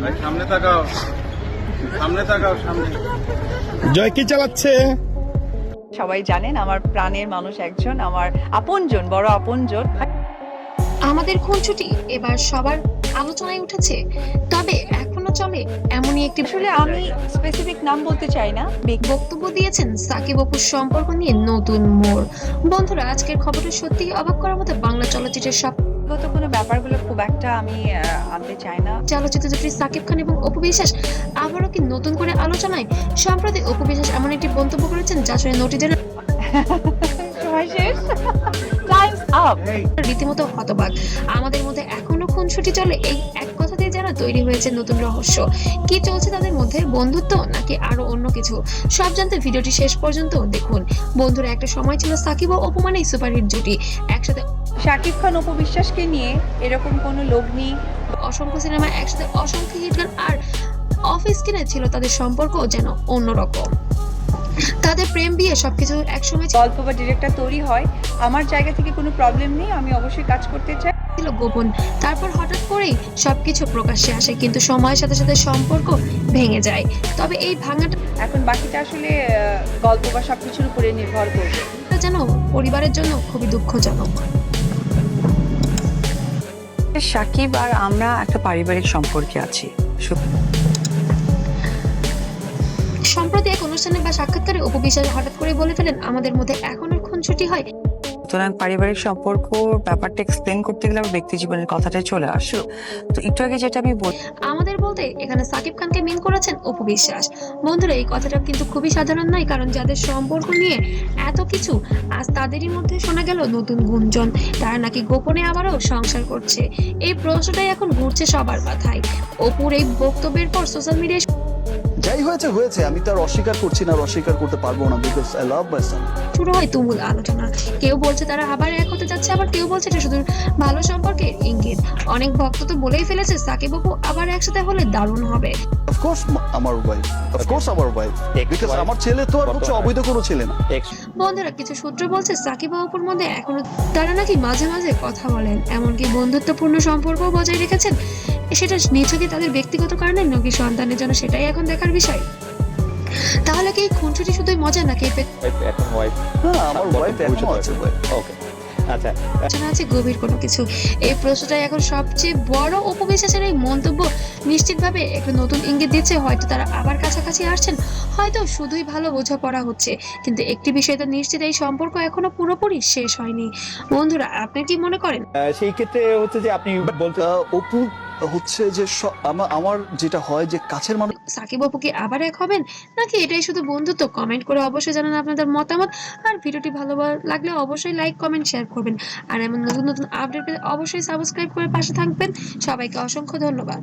ভাই সামনে তাকাও, সামনে তাকাও, সামনে। জয় কি চালাচ্ছে? সবাই জানেন আমার প্রাণের মানুষ একজন, আমার আপনজন, বড় আপনজন। আমাদের খুনসুটি এবার সবার আলোচনায় উঠেছে, তবে এখনো চলে এমনই একটি আসলে আমি স্পেসিফিক নাম বলতে চাই না। বক্তব্য দিয়েছেন সাকিব অপুর সম্পর্ক নিয়ে নতুন মোড়। বন্ধুরা, আজকের খবরটা সত্যি অবাক করার মতো। বাংলা চলচ্চিত্রের সব ব্যক্তিগত কোনো ব্যাপারগুলো খুব একটা আমি আনতে চাই না। চলচ্চিত্র জুটি সাকিব খান এবং অপু বিশ্বাস আবারও কি নতুন করে আলোচনায়? সম্প্রতি অপু বিশ্বাস এমন একটি মন্তব্য করেছেন যা শুনে নটিদের সময় শেষ, টাইমস আপ। রীতিমতো হতবাক। আমাদের মধ্যে এখনো খুনসুটি চলে, এই এক কথাতেই যেন তৈরি হয়েছে নতুন রহস্য। কি চলছে তাদের মধ্যে? বন্ধুত্ব নাকি আরো অন্য কিছু? সব জানতে ভিডিওটি শেষ পর্যন্ত দেখুন। বন্ধুরা, একটা সময় ছিল সাকিব ও অপু মানেই সুপারহিট জুটি। একসাথে শাকিব খান অপু বিশ্বাসকে নিয়ে এরকম কোনো লোক নেই। অসংখ্য সিনেমা, একসাথে অসংখ্য হিট গান, আর অফিস স্ক্রিনে ছিল তাদের সম্পর্ক যেন অন্যরকম। তাদের প্রেম বিয়ে সবকিছু একসময় গল্প বা ডিরেক্টর তৈরি হয়, আমার জায়গা থেকে কোনো প্রবলেম নেই, আমি অবশ্যই কাজ করতে চাই। ছিল গোপন, তারপর হঠাৎ করেই সবকিছু প্রকাশ্যে আসে, কিন্তু সময়ের সাথে সাথে সম্পর্ক ভেঙে যায়। তবে এই ভাঙাটা এখন বাকিটা আসলে গল্প বা সবকিছুর উপরে নির্ভর করবে। যেন পরিবারের জন্য খুবই দুঃখজনক। সাকিব আর আমরা একটা পারিবারিক সম্পর্কে আছি। সম্প্রতি এক অনুষ্ঠানে বা সাক্ষাৎকারে অপু বিশ্বাস হঠাৎ করে বলে ফেলেন, আমাদের মধ্যে এখনো খুনসুটি হয়। সুতরাং পারিবারিক সম্পর্ক ব্যাপারটা এক্সপ্লেন করতে গেলে আমার ব্যক্তি জীবনের কথাটাই চলে আসে। তো একটু আগে যেটা আমি আমাদের বলতে এখানে সাকিব খানকে মিন করেছেন অপু বিশ্বাস। বন্ধুরা, এই কথাটা কিন্তু খুবই সাধারণ নয়, কারণ যাদের সম্পর্ক নিয়ে এত কিছু, আজ তাদেরই মধ্যে শোনা গেল নতুন গুঞ্জন, তারা নাকি গোপনে আবারও সংসার করছে। এই প্রশ্নটাই এখন ঘুরছে সবার মাথায়। অপুর এই বক্তব্যের পর সোশ্যাল মিডিয়ায় যাই হয়েছে হয়েছে, আমি তার অস্বীকার করছি না, আর অস্বীকার করতে পারবো না, বিকজ আই লাভ মাই সান। শুরু হয় তুমুল আলোচনা। কেউ বলছে তারা আবার এক হতে যাচ্ছে, আবার কেউ বলছে এটা শুধু ভালো সম্পর্কের ইঙ্গিত। অনেক ভক্ত তো বলেই ফেলেছে সাকিব অপু আবার একসাথে হলে দারুণ হবে। অফকোর্স আমার ওয়াইফ, অফকোর্স আমার ওয়াইফ, বিকজ আমার ছেলে তো আর হচ্ছে অবৈধ কোনো ছেলে না। বন্ধুরা, কিছু সূত্র বলছে সাকিব ও অপুর মধ্যে এখনো তারা নাকি মাঝে মাঝে কথা বলেন, এমনকি বন্ধুত্বপূর্ণ সম্পর্ক বজায় রেখেছেন। সেটা নিছকই তাদের ব্যক্তিগত কারণে নাকি সন্তানের জন্য, সেটাই এখন দেখার বিষয়। তাহলে কি এই খুনসুটি শুধুই মজা নাকি এখন ওয়াইফ? হ্যাঁ, আমার ওয়াইফ এখনো আছে। ওকে, আচ্ছা। পেছনে আছে গভীর কোনো কিছু? এই প্রশ্নটাই এখন সবচেয়ে বড়। অপু বিশ্বাসের এই মন্তব্য নিশ্চিতভাবে একটা নতুন ইঙ্গিত দিচ্ছে, হয়তো তারা আবার কাছাকাছি আসছেন, হয়তো শুধুই ভালো বোঝাপড়া হচ্ছে। কিন্তু একটি বিষয় তো নিশ্চিত, এই সম্পর্ক এখনো পুরোপুরি শেষ হয়নি। বন্ধুরা, আপনি কি মনে করেন? সেই ক্ষেত্রে হচ্ছে যে আপনি বলতে অপু হচ্ছে যে আমার যেটা হয় যে কাছের মানুষ সাকিব অপু কি আবার এক হবেন, নাকি এটাই শুধু বন্ধুত্ব? কমেন্ট করে অবশ্যই জানান আপনাদের মতামত। আর ভিডিওটি ভালো লাগলে অবশ্যই লাইক, কমেন্ট, শেয়ার করবেন। আর এমন নতুন নতুন আপডেট পেতে অবশ্যই সাবস্ক্রাইব করে পাশে থাকবেন। সবাইকে অসংখ্য ধন্যবাদ।